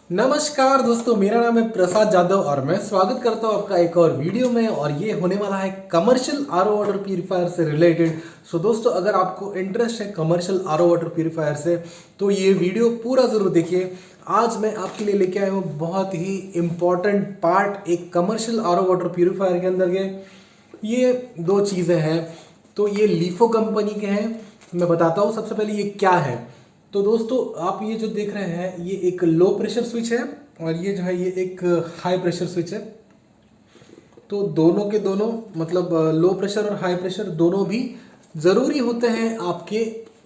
नमस्कार दोस्तों, मेरा नाम है प्रसाद जादव और मैं स्वागत करता हूं आपका एक और वीडियो में। और ये होने वाला है कमर्शियल आरओ वाटर प्यूरिफायर से रिलेटेड। सो दोस्तों, अगर आपको इंटरेस्ट है कमर्शियल आरओ वाटर प्यूरिफायर से तो ये वीडियो पूरा ज़रूर देखिए। आज मैं आपके लिए लेके आया हूँ बहुत ही इम्पॉर्टेंट पार्ट एक कमर्शियल आरओ वाटर प्यूरिफायर के अंदर के। ये दो चीज़ें हैं। तो ये लीफो कंपनी के हैं। मैं बताता हूँ सबसे पहले ये क्या है। तो दोस्तों, आप ये जो देख रहे हैं ये एक लो प्रेशर स्विच है और ये जो है ये एक हाई प्रेशर स्विच है। तो दोनों के दोनों मतलब लो प्रेशर और हाई प्रेशर दोनों भी ज़रूरी होते हैं आपके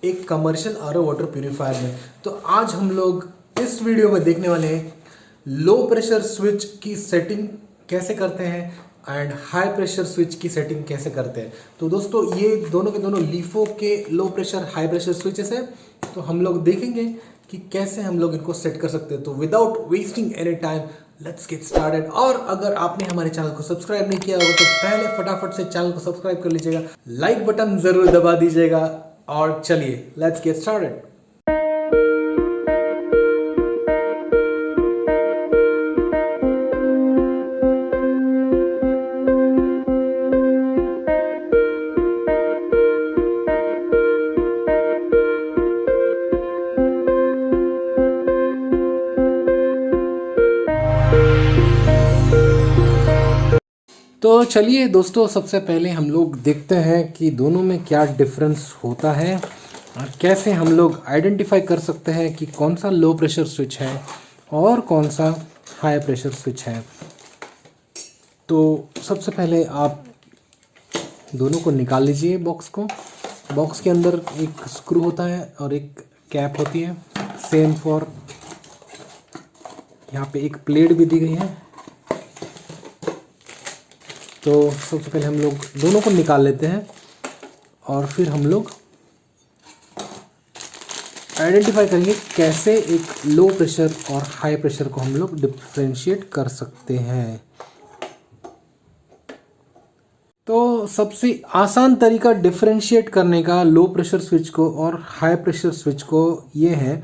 एक कमर्शियल आरओ वाटर प्यूरिफायर में। तो आज हम लोग इस वीडियो में देखने वाले हैं लो प्रेशर स्विच की सेटिंग कैसे करते हैं एंड हाई प्रेशर स्विच की सेटिंग कैसे करते हैं। तो दोस्तों, ये दोनों के दोनों लीफो के low pressure high pressure switches हैं। तो हम लोग देखेंगे कि कैसे हम लोग इनको सेट कर सकते हैं। तो without wasting any time let's get started. और अगर आपने हमारे चैनल को सब्सक्राइब नहीं किया होगा तो पहले फटाफट से चैनल को सब्सक्राइब कर लीजिएगा, लाइक बटन जरूर दबा दीजिएगा। और चलिए लेट्स गेट स्टार्टेड। तो चलिए दोस्तों, सबसे पहले हम लोग देखते हैं कि दोनों में क्या डिफरेंस होता है और कैसे हम लोग आइडेंटिफाई कर सकते हैं कि कौन सा लो प्रेशर स्विच है और कौन सा हाई प्रेशर स्विच है। तो सबसे पहले आप दोनों को निकाल लीजिए बॉक्स को। बॉक्स के अंदर एक स्क्रू होता है और एक कैप होती है, सेम फॉर। यहाँ पे एक प्लेट भी दी गई है। तो सबसे पहले हम लोग दोनों को निकाल लेते हैं और फिर हम लोग आइडेंटिफाई करेंगे कैसे एक लो प्रेशर और हाई प्रेशर को हम लोग डिफरेंशिएट कर सकते हैं। तो सबसे आसान तरीका डिफरेंशिएट करने का लो प्रेशर स्विच को और हाई प्रेशर स्विच को ये है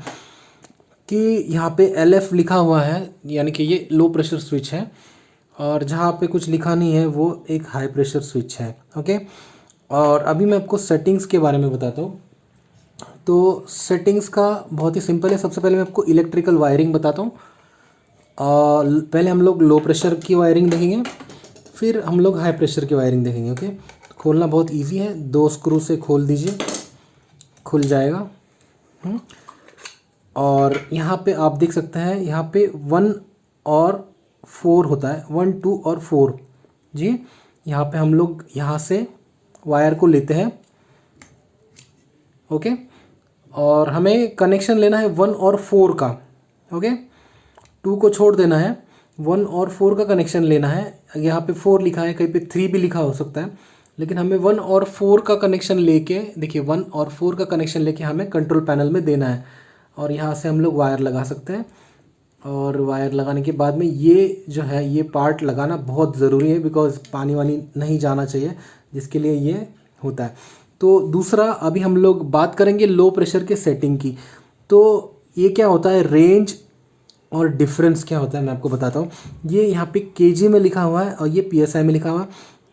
कि यहाँ पे LF लिखा हुआ है, यानी कि ये लो प्रेशर स्विच है, और जहाँ पे कुछ लिखा नहीं है वो एक हाई प्रेशर स्विच है। ओके, और अभी मैं आपको सेटिंग्स के बारे में बताता हूँ। तो सेटिंग्स का बहुत ही सिंपल है। सबसे पहले मैं आपको इलेक्ट्रिकल वायरिंग बताता हूँ। पहले हम लोग लो प्रेशर की वायरिंग देखेंगे, फिर हम लोग हाई प्रेशर की वायरिंग देखेंगे। ओके, खोलना बहुत ईजी है, 2 स्क्रू से खोल दीजिए, खुल जाएगा। और यहाँ पे आप देख सकते हैं, यहाँ पे 1 और 4 होता है, 1 2 और 4 जी। यहाँ पे हम लोग यहाँ से वायर को लेते हैं। ओके, और हमें कनेक्शन लेना है 1 और 4 का। ओके, 2 को छोड़ देना है, 1 और 4 का कनेक्शन लेना है। यहाँ पे 4 लिखा है, कहीं पे 3 भी लिखा हो सकता है, लेकिन हमें 1 और 4 का कनेक्शन लेके, देखिए 1 और 4 का कनेक्शन लेके हमें कंट्रोल पैनल में देना है। और यहाँ से हम लोग वायर लगा सकते हैं। और वायर लगाने के बाद में ये जो है ये पार्ट लगाना बहुत ज़रूरी है, बिकॉज पानी वानी नहीं जाना चाहिए, जिसके लिए ये होता है। तो दूसरा, अभी हम लोग बात करेंगे लो प्रेशर के सेटिंग की। तो ये क्या होता है, रेंज और डिफरेंस क्या होता है मैं आपको बताता हूँ। ये यहाँ पे केजी में लिखा हुआ है और ये PSI में लिखा हुआ है।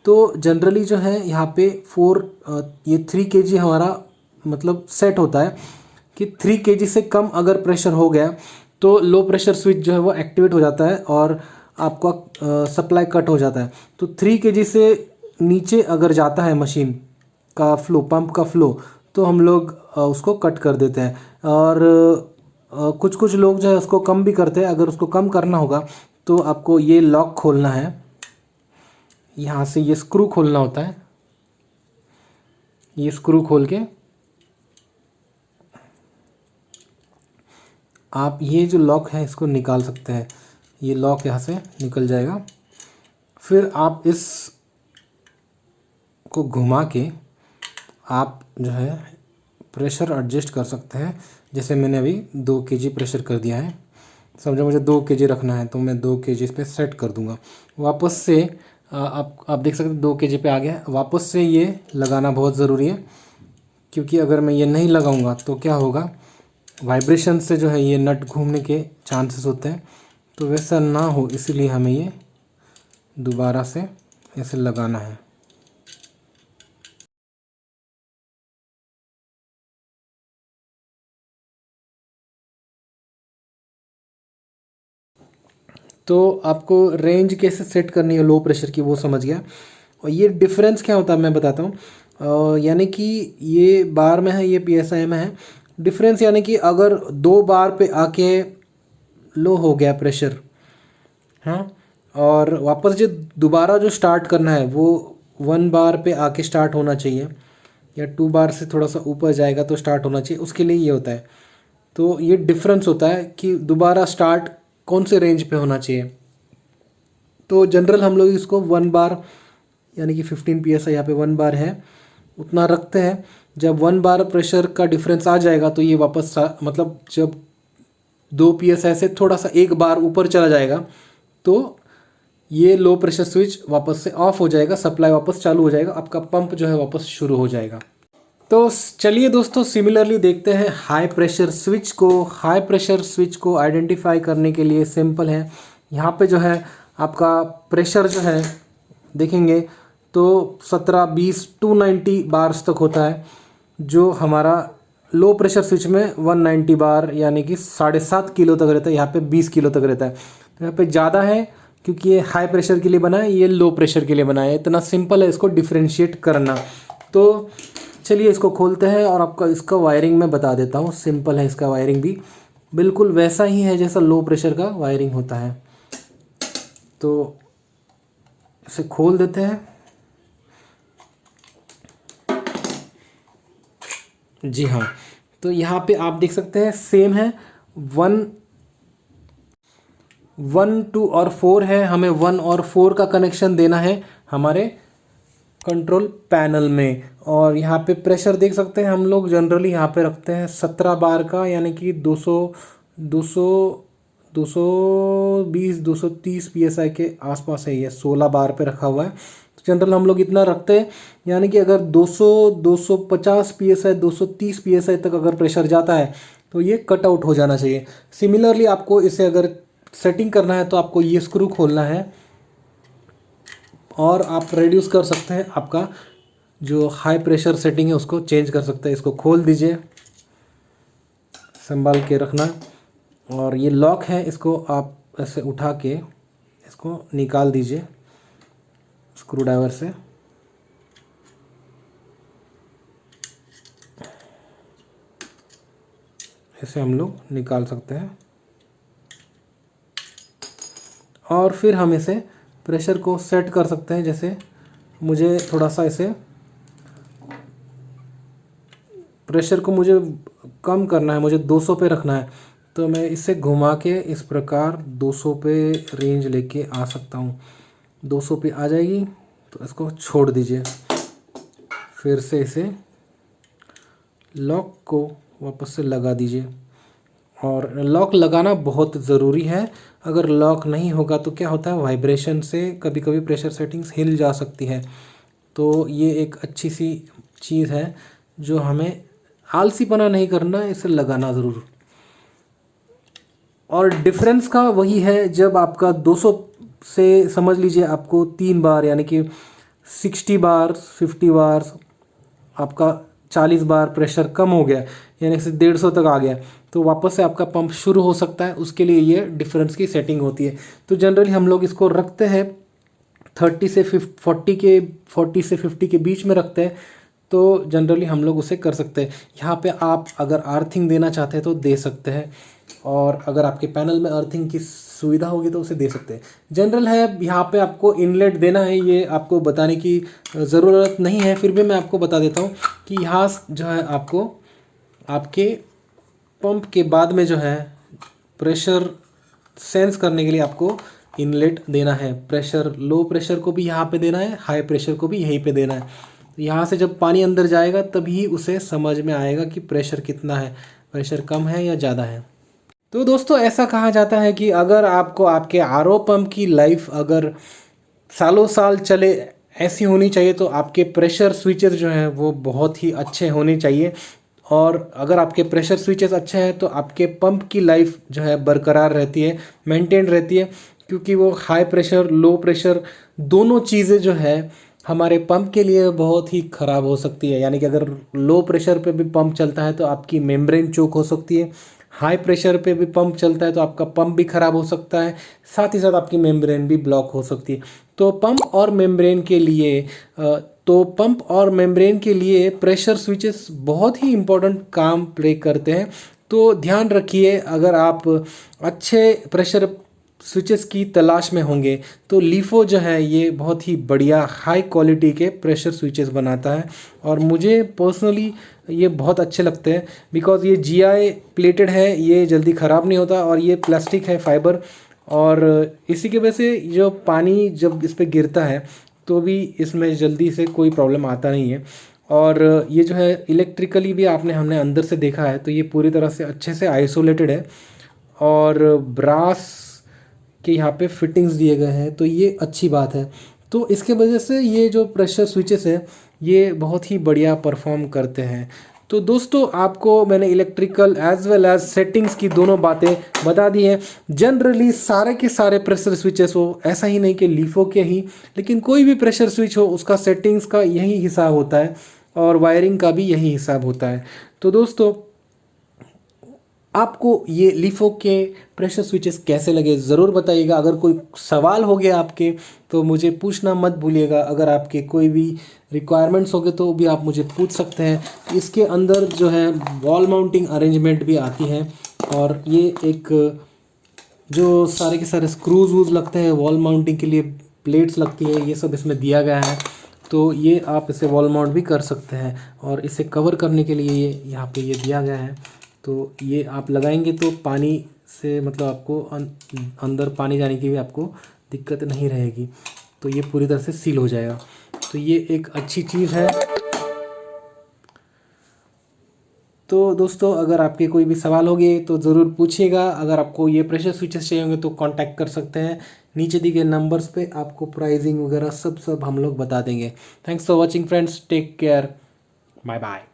तो जनरली जो है यहाँ पे ये 3 kg हमारा मतलब सेट होता है कि 3 kg से कम अगर प्रेशर हो गया तो लो प्रेशर स्विच जो है वो एक्टिवेट हो जाता है और आपका सप्लाई कट हो जाता है। तो 3 kg से नीचे अगर जाता है मशीन का फ्लो, पंप का फ्लो, तो हम लोग उसको कट कर देते हैं। और कुछ कुछ लोग जो है उसको कम भी करते हैं। अगर उसको कम करना होगा तो आपको ये लॉक खोलना है, यहाँ से ये स्क्रू खोलना होता है। ये स्क्रू खोल के आप ये जो लॉक है इसको निकाल सकते हैं। ये लॉक यहाँ से निकल जाएगा। फिर आप इस को घुमा के आप जो है प्रेशर एडजस्ट कर सकते हैं। जैसे मैंने अभी 2 kg प्रेशर कर दिया है, समझो मुझे 2 kg रखना है तो मैं 2 kg इस पर सेट कर दूंगा। वापस से आप देख सकते हैं 2 kg पे आ गया। वापस से ये लगाना बहुत ज़रूरी है, क्योंकि अगर मैं ये नहीं लगाऊंगा तो क्या होगा, वाइब्रेशन से जो है ये नट घूमने के चांसेस होते हैं, तो वैसा ना हो इसीलिए हमें ये दोबारा से ऐसे लगाना है। तो आपको रेंज कैसे सेट करनी है लो प्रेशर की वो समझ गया। और ये डिफरेंस क्या होता है मैं बताता हूँ। यानी कि ये बार में है, ये PSI में है। डिफरेंस यानी कि अगर 2 बार पे आके लो हो गया प्रेशर, हाँ, और वापस जो दोबारा जो स्टार्ट करना है वो 1 बार पे आके स्टार्ट होना चाहिए, या 2 बार से थोड़ा सा ऊपर जाएगा तो स्टार्ट होना चाहिए, उसके लिए ये होता है। तो ये डिफरेंस होता है कि दोबारा स्टार्ट कौन से रेंज पे होना चाहिए। तो जनरल हम लोग इसको 1 बार यानी कि 15 PSI यहाँ पे 1 बार है उतना रखते हैं। जब 1 बार प्रेशर का डिफरेंस आ जाएगा तो ये वापस मतलब जब 2 PSI से थोड़ा सा 1 बार ऊपर चला जाएगा तो ये लो प्रेशर स्विच वापस से ऑफ हो जाएगा, सप्लाई वापस चालू हो जाएगा, आपका पंप जो है वापस शुरू हो जाएगा। तो चलिए दोस्तों सिमिलरली देखते हैं हाई प्रेशर स्विच को। हाई प्रेशर स्विच को आइडेंटिफाई करने के लिए सिंपल है। यहाँ पे जो है आपका प्रेशर जो है देखेंगे तो 17, 20, 290 बार्स तक होता है। जो हमारा लो प्रेशर स्विच में 190 बार यानी कि 7.5 किलो तक रहता है, यहाँ पे 20 किलो तक रहता है। तो यहाँ पे ज़्यादा है क्योंकि ये हाई प्रेशर के लिए बना है, ये लो प्रेशर के लिए बना है। इतना सिंपल है इसको डिफ्रेंशिएट करना। तो चलिए इसको खोलते हैं और आपका इसका वायरिंग मैं बता देता हूँ। सिंपल है, इसका वायरिंग भी बिल्कुल वैसा ही है जैसा लो प्रेशर का वायरिंग होता है। तो इसे खोल देते हैं। जी हाँ, तो यहाँ पे आप देख सकते हैं सेम है, 1, 2 और 4 है। हमें 1 और 4 का कनेक्शन देना है हमारे कंट्रोल पैनल में। और यहाँ पे प्रेशर देख सकते हैं, हम लोग जनरली यहाँ पे रखते हैं 17 बार का, यानी कि 220 230 PSI के आसपास है। ये 16 बार पे रखा हुआ है। तो जनरल हम लोग इतना रखते हैं, यानी कि अगर 250 PSI 230 PSI तक अगर प्रेशर जाता है तो ये कट आउट हो जाना चाहिए। सिमिलरली आपको इसे अगर सेटिंग करना है तो आपको ये स्क्रू खोलना है और आप रिड्यूस कर सकते हैं। आपका जो हाई प्रेशर सेटिंग है उसको चेंज कर सकते हैं। इसको खोल दीजिए, संभाल के रखना। और ये लॉक है, इसको आप ऐसे उठा के इसको निकाल दीजिए स्क्रू ड्राइवर से। ऐसे हम लोग निकाल सकते हैं और फिर हम इसे प्रेशर को सेट कर सकते हैं। जैसे मुझे थोड़ा सा इसे प्रेशर को मुझे कम करना है, मुझे 200 पे रखना है, तो मैं इसे घुमा के इस प्रकार 200 पे रेंज लेके आ सकता हूँ। 200 पे आ जाएगी तो इसको छोड़ दीजिए। फिर से इसे लॉक को वापस से लगा दीजिए। और लॉक लगाना बहुत ज़रूरी है। अगर लॉक नहीं होगा तो क्या होता है, वाइब्रेशन से कभी कभी प्रेशर सेटिंग्स हिल जा सकती है। तो ये एक अच्छी सी चीज़ है जो हमें आलसीपना नहीं करना है, इसे लगाना ज़रूर। और डिफरेंस का वही है, जब आपका 200 से समझ लीजिए आपको 3 बार यानी कि 60 बार 50 बार आपका 40 बार प्रेशर कम हो गया, यानी कि 150 तक आ गया, तो वापस से आपका पंप शुरू हो सकता है। उसके लिए ये डिफरेंस की सेटिंग होती है। तो जनरली हम लोग इसको रखते हैं 40 से 50 के बीच में रखते हैं। तो जनरली हम लोग उसे कर सकते हैं। यहाँ पे आप अगर अर्थिंग देना चाहते हैं तो दे सकते हैं, और अगर आपके पैनल में अर्थिंग की सुविधा होगी तो उसे दे सकते हैं। जनरल है, यहाँ पे आपको इनलेट देना है, ये आपको बताने की ज़रूरत नहीं है, फिर भी मैं आपको बता देता हूँ कि यहाँ जो है आपको आपके पंप के बाद में जो है प्रेशर सेंस करने के लिए आपको इनलेट देना है। प्रेशर लो प्रेशर को भी यहाँ पे देना है, हाई प्रेशर को भी यहीं पे देना है। यहाँ से जब पानी अंदर जाएगा तभी उसे समझ में आएगा कि प्रेशर कितना है, प्रेशर कम है या ज़्यादा है। तो दोस्तों ऐसा कहा जाता है कि अगर आपको आपके आरओ पंप की लाइफ अगर सालों साल चले ऐसी होनी चाहिए तो आपके प्रेशर स्विचेस जो हैं वो बहुत ही अच्छे होने चाहिए। और अगर आपके प्रेशर स्विचेस अच्छे हैं तो आपके पंप की लाइफ जो है बरकरार रहती है, मेंटेन रहती है, क्योंकि वो हाई प्रेशर लो प्रेशर दोनों चीज़ें जो है हमारे पंप के लिए बहुत ही ख़राब हो सकती है। यानी कि अगर लो प्रेशर पे भी पंप चलता है तो आपकी मेम्ब्रेन चोक हो सकती है, हाई प्रेशर पे भी पंप चलता है तो आपका पंप भी ख़राब हो सकता है, साथ ही साथ आपकी मेम्ब्रेन भी ब्लॉक हो सकती है। तो पंप और मेम्ब्रेन के लिए प्रेशर स्विचेस बहुत ही इम्पोर्टेंट काम प्ले करते हैं। तो ध्यान रखिए, अगर आप अच्छे प्रेशर स्विचेस की तलाश में होंगे तो लीफो जो है ये बहुत ही बढ़िया हाई क्वालिटी के प्रेशर स्विचेस बनाता है, और मुझे पर्सनली ये बहुत अच्छे लगते हैं बिकॉज़ ये जीआई प्लेटेड है, ये जल्दी ख़राब नहीं होता, और ये प्लास्टिक है फाइबर, और इसी की वजह से जो पानी जब इस पर गिरता है तो भी इसमें जल्दी से कोई प्रॉब्लम आता नहीं है। और ये जो है इलेक्ट्रिकली भी हमने अंदर से देखा है तो ये पूरी तरह से अच्छे से आइसोलेटेड है, और ब्रास के यहाँ पे फिटिंग्स दिए गए हैं, तो ये अच्छी बात है। तो इसके वजह से ये जो प्रेशर स्विचेस है ये बहुत ही बढ़िया परफॉर्म करते हैं। तो दोस्तों आपको मैंने electrical as well as settings की दोनों बातें बता दी हैं। जनरली सारे के सारे प्रेशर स्विचेस हो, ऐसा ही नहीं कि लीफो के ही, लेकिन कोई भी प्रेशर स्विच हो उसका सेटिंग्स का यही हिसाब होता है और वायरिंग का भी यही हिसाब होता है। तो दोस्तों आपको ये लीफो के प्रेशर स्विचेस कैसे लगे ज़रूर बताइएगा। अगर कोई सवाल हो गया आपके तो मुझे पूछना मत भूलिएगा। अगर आपके कोई भी रिक्वायरमेंट्स होंगे तो भी आप मुझे पूछ सकते हैं। इसके अंदर जो है वॉल माउंटिंग अरेंजमेंट भी आती है, और ये एक जो सारे के सारे स्क्रूज वूज लगते हैं वॉल माउंटिंग के लिए, प्लेट्स लगती है, ये सब इसमें दिया गया है। तो ये आप इसे वॉल माउंट भी कर सकते हैं, और इसे कवर करने के लिए ये यहाँ पे ये दिया गया है। तो ये आप लगाएंगे तो पानी से मतलब आपको अंदर पानी जाने की भी आपको दिक्कत नहीं रहेगी, तो ये पूरी तरह से सील हो जाएगा। तो ये एक अच्छी चीज़ है। तो दोस्तों अगर आपके कोई भी सवाल होंगे तो ज़रूर पूछिएगा। अगर आपको ये प्रेशर स्विचेस चाहिए होंगे तो कांटेक्ट कर सकते हैं, नीचे दिए गए नंबर्स पे आपको प्राइसिंग वगैरह सब हम लोग बता देंगे। Thanks for watching friends, take care, bye bye.